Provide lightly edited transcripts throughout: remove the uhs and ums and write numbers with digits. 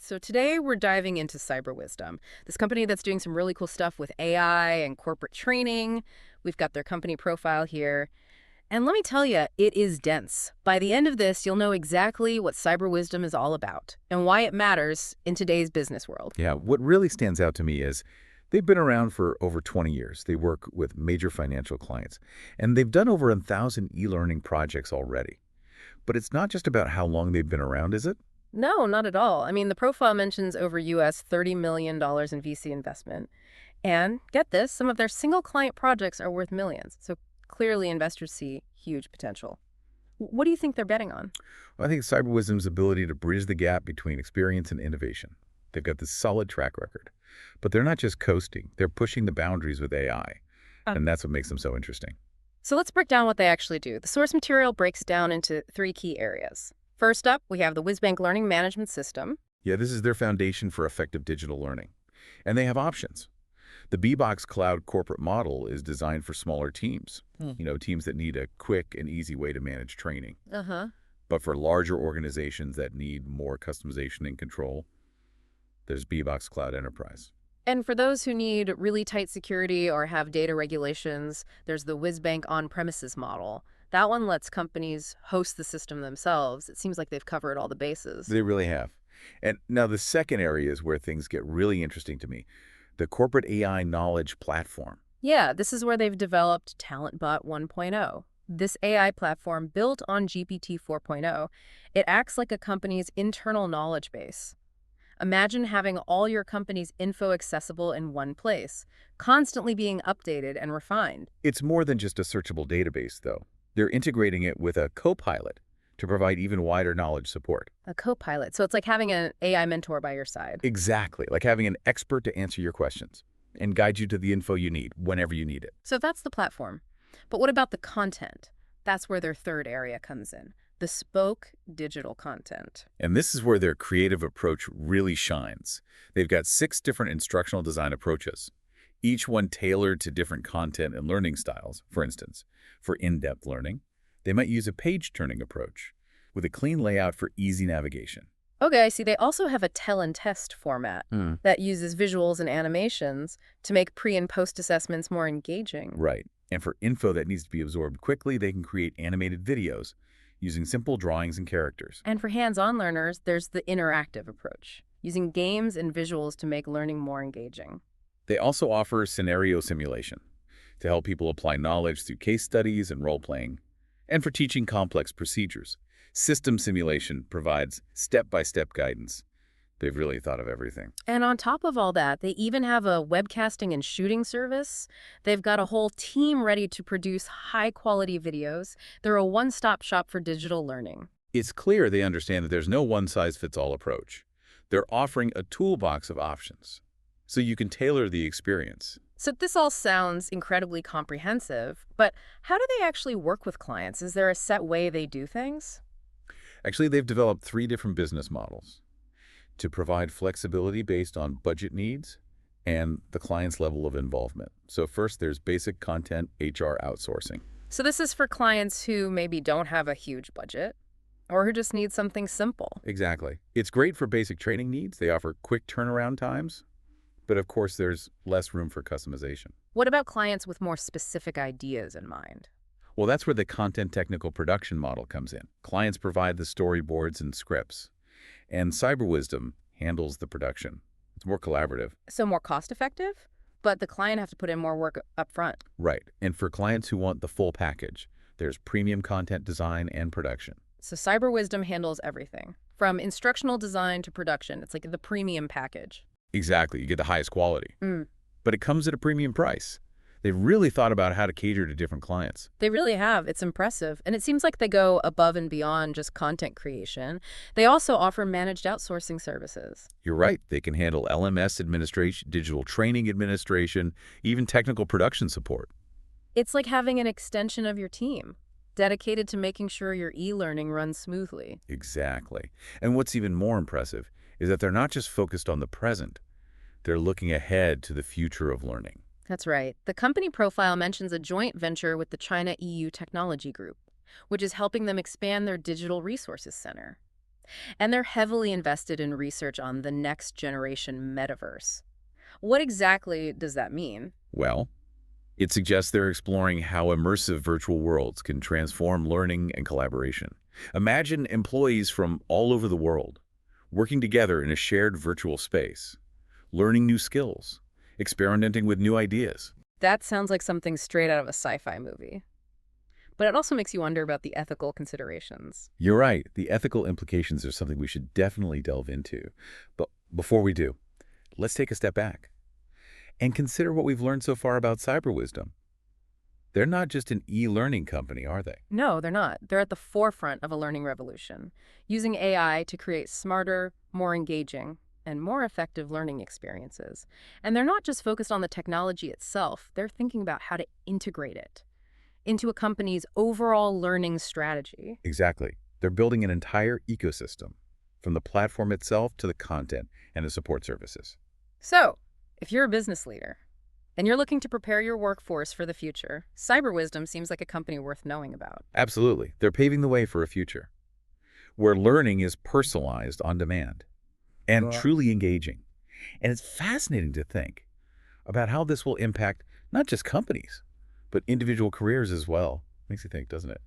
So today we're diving into Cyberwisdom, this company that's doing some really cool stuff with AI and corporate training. We've got their company profile here. And let me tell you, it is dense. By the end of this, you'll know exactly what Cyberwisdom is all about and why it matters in today's business world. Yeah, what really stands out to me is they've been around for over 20 years. They work with major financial clients, and they've done over 1,000 e-learning projects already. But it's not just about how long they've been around, is it? No, not at all. I mean, the profile mentions over US $30 million in VC investment. And get this, some of their single client projects are worth millions. So clearly investors see huge potential. What do you think they're betting on? Well, I think Cyberwisdom's ability to bridge the gap between experience and innovation. They've got this solid track record. But they're not just coasting, they're pushing the boundaries with AI. And that's what makes them so interesting. So let's break down what they actually do. The source material breaks down into three key areas. First up, we have the Wizbank-Learning management system. Yeah, this is their foundation for effective digital learning. And they have options. The Bbox Cloud corporate model is designed for smaller teams, teams that need a quick and easy way to manage training. But for larger organizations that need more customization and control, there's Bbox Cloud Enterprise. And for those who need really tight security or have data regulations, there's the Wizbank on-premises model. That one lets companies host the system themselves. It seems like they've covered all the bases. They really have. And now the second area is where things get really interesting to me. The corporate AI knowledge platform. Yeah, this is where they've developed TalentBot 1.0. This AI platform built on GPT 4.0, it acts like a company's internal knowledge base. Imagine having all your company's info accessible in one place, constantly being updated and refined. It's more than just a searchable database, though. They're integrating it with a co-pilot to provide even wider knowledge support. A co-pilot. So it's like having an AI mentor by your side. Exactly, like having an expert to answer your questions and guide you to the info you need whenever you need it. So that's the platform. But what about the content? That's where their third area comes in. Bespoke Digital Content. And this is where their creative approach really shines. They've got 6 different instructional design approaches, each one tailored to different content and learning styles. For instance, for in-depth learning, they might use a page-turning approach with a clean layout for easy navigation. Okay, I see. They also have a tell and test format that uses visuals and animations to make pre- and post-assessments more engaging. Right. And for info that needs to be absorbed quickly, they can create animated videos using simple drawings and characters. And for hands-on learners, there's the interactive approach, using games and visuals to make learning more engaging. They also offer scenario simulation to help people apply knowledge through case studies and role-playing. And for teaching complex procedures, system simulation provides step-by-step guidance. They've really thought of everything. And on top of all that, they even have a webcasting and shooting service. They've got a whole team ready to produce high-quality videos. They're a one-stop shop for digital learning. It's clear they understand that there's no one-size-fits-all approach. They're offering a toolbox of options, so you can tailor the experience. So this all sounds incredibly comprehensive, but how do they actually work with clients? Is there a set way they do things? Actually, they've developed 3 different business models to provide flexibility based on budget needs and the client's level of involvement. So first, there's basic content HR outsourcing. So this is for clients who maybe don't have a huge budget or who just need something simple. Exactly. It's great for basic training needs. They offer quick turnaround times, but of course, there's less room for customization. What about clients with more specific ideas in mind? Well, that's where the content technical production model comes in. Clients provide the storyboards and scripts, and Cyberwisdom handles the production. It's more collaborative. So more cost-effective, but the client has to put in more work up front. Right. And for clients who want the full package, there's premium content design and production. So Cyberwisdom handles everything, from instructional design to production. It's like the premium package. Exactly. You get the highest quality. But it comes at a premium price. They've really thought about how to cater to different clients. They really have. It's impressive. And it seems like they go above and beyond just content creation. They also offer managed outsourcing services. You're right. They can handle LMS administration, digital training administration, even technical production support. It's like having an extension of your team, dedicated to making sure your e-learning runs smoothly. Exactly. And what's even more impressive is that they're not just focused on the present. They're looking ahead to the future of learning. That's right. The company profile mentions a joint venture with the China EU Technology Group, which is helping them expand their digital resources center. And they're heavily invested in research on the next generation metaverse. What exactly does that mean? Well, it suggests they're exploring how immersive virtual worlds can transform learning and collaboration. Imagine employees from all over the world working together in a shared virtual space, learning new skills, experimenting with new ideas. That sounds like something straight out of a sci-fi movie. But it also makes you wonder about the ethical considerations. You're right, the ethical implications are something we should definitely delve into. But before we do, let's take a step back and consider what we've learned so far about Cyberwisdom. They're not just an e-learning company, are they? No, they're not. They're at the forefront of a learning revolution, using AI to create smarter, more engaging, and more effective learning experiences. And they're not just focused on the technology itself, they're thinking about how to integrate it into a company's overall learning strategy. Exactly. They're building an entire ecosystem, from the platform itself to the content and the support services. So, if you're a business leader and you're looking to prepare your workforce for the future, Cyberwisdom seems like a company worth knowing about. Absolutely. They're paving the way for a future where learning is personalized on demand and truly engaging. And it's fascinating to think about how this will impact not just companies, but individual careers as well. Makes you think, doesn't it?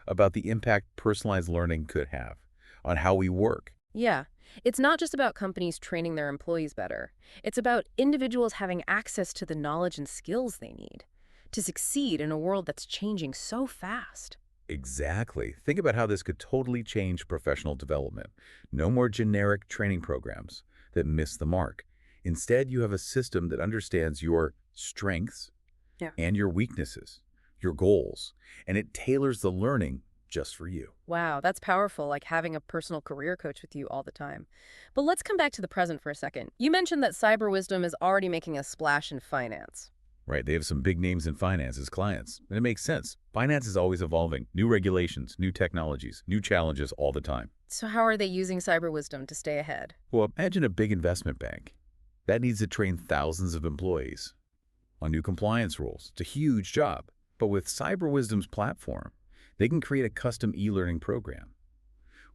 About the impact personalized learning could have on how we work. Yeah, it's not just about companies training their employees better. It's about individuals having access to the knowledge and skills they need to succeed in a world that's changing so fast. Exactly. Think about how this could totally change professional development. No more generic training programs that miss the mark. Instead, you have a system that understands your strengths Yeah. and your weaknesses, your goals, and it tailors the learning just for you. Wow, that's powerful, like having a personal career coach with you all the time. But let's come back to the present for a second. You mentioned that Cyberwisdom is already making a splash in finance. Right, they have some big names in finance as clients, and it makes sense. Finance is always evolving. New regulations, new technologies, new challenges all the time. So how are they using Cyberwisdom to stay ahead? Well, imagine a big investment bank. That needs to train thousands of employees on new compliance rules. It's a huge job. But with Cyberwisdom's platform, they can create a custom e-learning program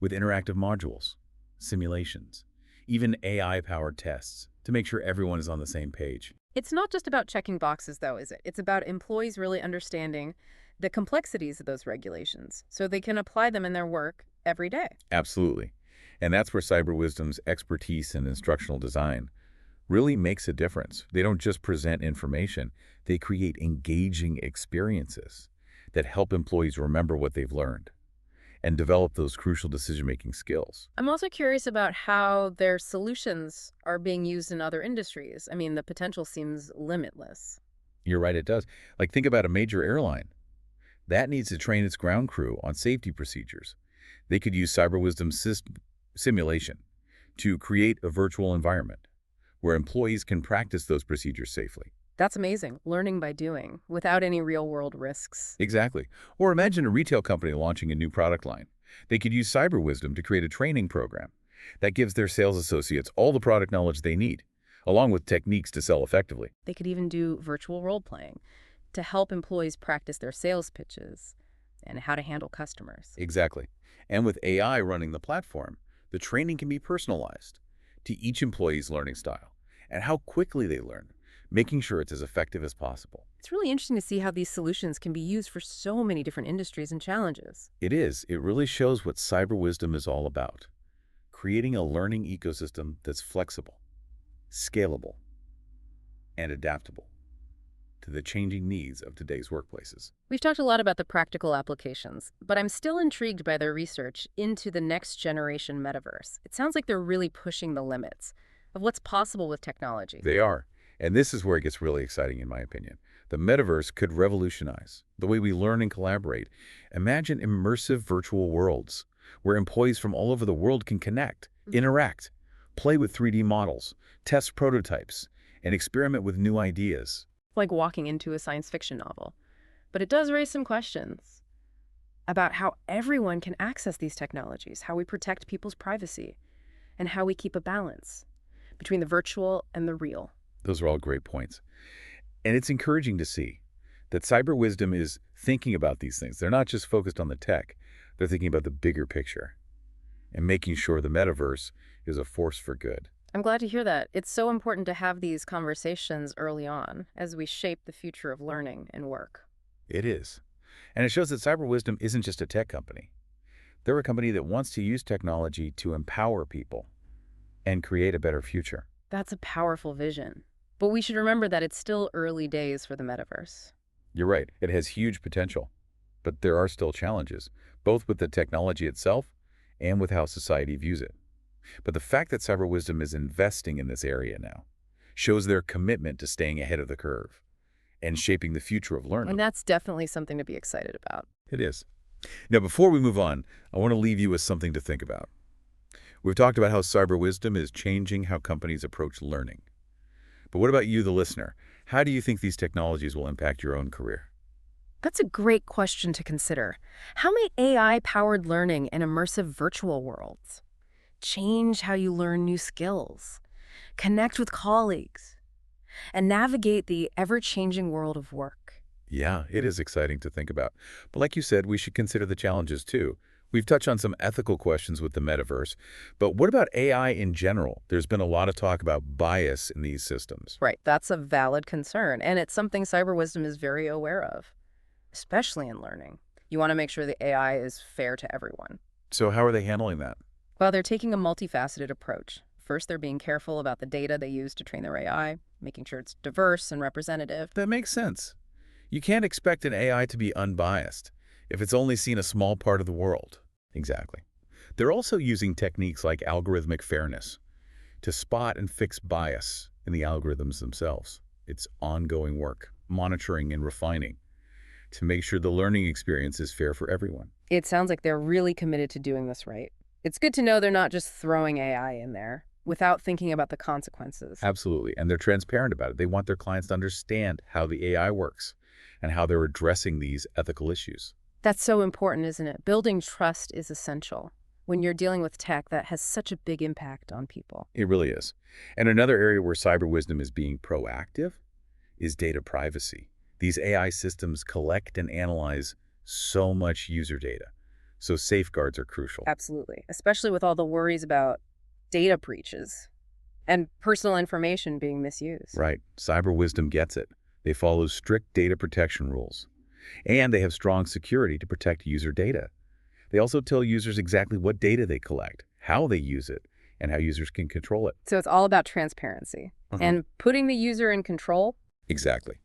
with interactive modules, simulations, even AI-powered tests to make sure everyone is on the same page. It's not just about checking boxes, though, is it? It's about employees really understanding the complexities of those regulations so they can apply them in their work every day. Absolutely. And that's where Cyberwisdom's expertise in instructional design really makes a difference. They don't just present information, they create engaging experiences that help employees remember what they've learned and develop those crucial decision-making skills. I'm also curious about how their solutions are being used in other industries. I mean, the potential seems limitless. You're right, it does. Like, think about a major airline. That needs to train its ground crew on safety procedures. They could use Cyberwisdom simulation to create a virtual environment where employees can practice those procedures safely. That's amazing. Learning by doing, without any real-world risks. Exactly. Or imagine a retail company launching a new product line. They could use Cyberwisdom to create a training program that gives their sales associates all the product knowledge they need, along with techniques to sell effectively. They could even do virtual role-playing to help employees practice their sales pitches and how to handle customers. Exactly. And with AI running the platform, the training can be personalized to each employee's learning style and how quickly they learn, making sure it's as effective as possible. It's really interesting to see how these solutions can be used for so many different industries and challenges. It is. It really shows what Cyberwisdom is all about. Creating a learning ecosystem that's flexible, scalable, and adaptable to the changing needs of today's workplaces. We've talked a lot about the practical applications, but I'm still intrigued by their research into the next generation metaverse. It sounds like they're really pushing the limits of what's possible with technology. They are. And this is where it gets really exciting, in my opinion. The metaverse could revolutionize the way we learn and collaborate. Imagine immersive virtual worlds where employees from all over the world can connect, interact, play with 3D models, test prototypes, and experiment with new ideas. Like walking into a science fiction novel. But it does raise some questions about how everyone can access these technologies, how we protect people's privacy, and how we keep a balance between the virtual and the real. Those are all great points. And it's encouraging to see that Cyberwisdom is thinking about these things. They're not just focused on the tech. They're thinking about the bigger picture. and making sure the metaverse is a force for good. I'm glad to hear that. It's so important to have these conversations early on as we shape the future of learning and work. It is. And it shows that Cyberwisdom isn't just a tech company. They're a company that wants to use technology to empower people and create a better future. That's a powerful vision. But we should remember that it's still early days for the metaverse. You're right, it has huge potential. But there are still challenges, both with the technology itself and with how society views it. But the fact that Cyberwisdom is investing in this area now shows their commitment to staying ahead of the curve and shaping the future of learning. And that's definitely something to be excited about. It is. Now, before we move on, I want to leave you with something to think about. We've talked about how Cyberwisdom is changing how companies approach learning. But what about you, the listener? How do you think these technologies will impact your own career? That's a great question to consider. How may AI-powered learning and immersive virtual worlds change how you learn new skills, connect with colleagues, and navigate the ever-changing world of work? Yeah, it is exciting to think about. But like you said, we should consider the challenges too. We've touched on some ethical questions with the metaverse, but what about AI in general? There's been a lot of talk about bias in these systems. Right, that's a valid concern, and it's something Cyberwisdom is very aware of, especially in learning. You want to make sure the AI is fair to everyone. So how are they handling that? Well, they're taking a multifaceted approach. First, they're being careful about the data they use to train their AI, making sure it's diverse and representative. That makes sense. You can't expect an AI to be unbiased if it's only seen a small part of the world. Exactly. They're also using techniques like algorithmic fairness to spot and fix bias in the algorithms themselves. It's ongoing work, monitoring and refining to make sure the learning experience is fair for everyone. It sounds like they're really committed to doing this right. It's good to know they're not just throwing AI in there without thinking about the consequences. Absolutely. And they're transparent about it. They want their clients to understand how the AI works and how they're addressing these ethical issues. That's so important, isn't it? Building trust is essential when you're dealing with tech that has such a big impact on people. It really is. And another area where Cyberwisdom is being proactive is data privacy. These AI systems collect and analyze so much user data, so safeguards are crucial. Absolutely, especially with all the worries about data breaches and personal information being misused. Right. Cyberwisdom gets it. They follow strict data protection rules. And they have strong security to protect user data. They also tell users exactly what data they collect, how they use it, and how users can control it. So it's all about transparency and putting the user in control. Exactly.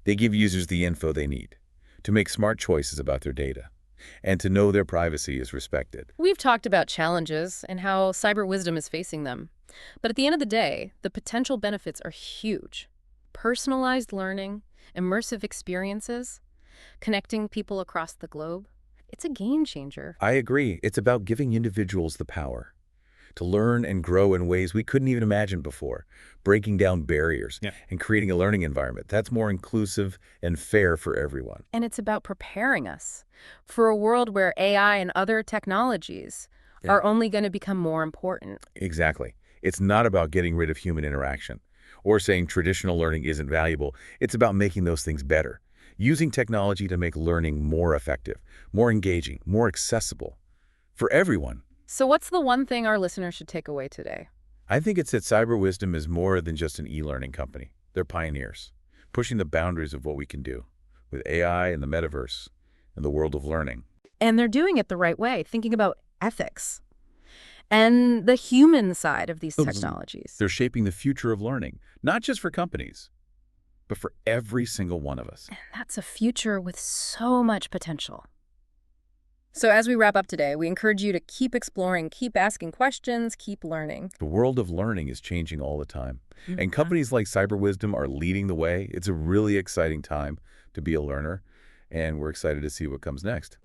They give users the info they need to make smart choices about their data and to know their privacy is respected. We've talked about challenges and how Cyberwisdom is facing them. But at the end of the day, the potential benefits are huge. Personalized learning, immersive experiences, connecting people across the globe. It's a game changer. I agree. It's about giving individuals the power to learn and grow in ways we couldn't even imagine before, breaking down barriers and creating a learning environment that's more inclusive and fair for everyone. And it's about preparing us for a world where AI and other technologies are only going to become more important. Exactly. It's not about getting rid of human interaction or saying traditional learning isn't valuable. It's about making those things better, using technology to make learning more effective, more engaging, more accessible for everyone. So what's the one thing our listeners should take away today? I think it's that Cyberwisdom is more than just an e-learning company. They're pioneers, pushing the boundaries of what we can do with AI and the metaverse and the world of learning. And they're doing it the right way, thinking about ethics and the human side of these technologies. They're shaping the future of learning, not just for companies, but for every single one of us. And that's a future with so much potential. So as we wrap up today, we encourage you to keep exploring, keep asking questions, keep learning. The world of learning is changing all the time. And companies like Cyberwisdom are leading the way. It's a really exciting time to be a learner, and we're excited to see what comes next.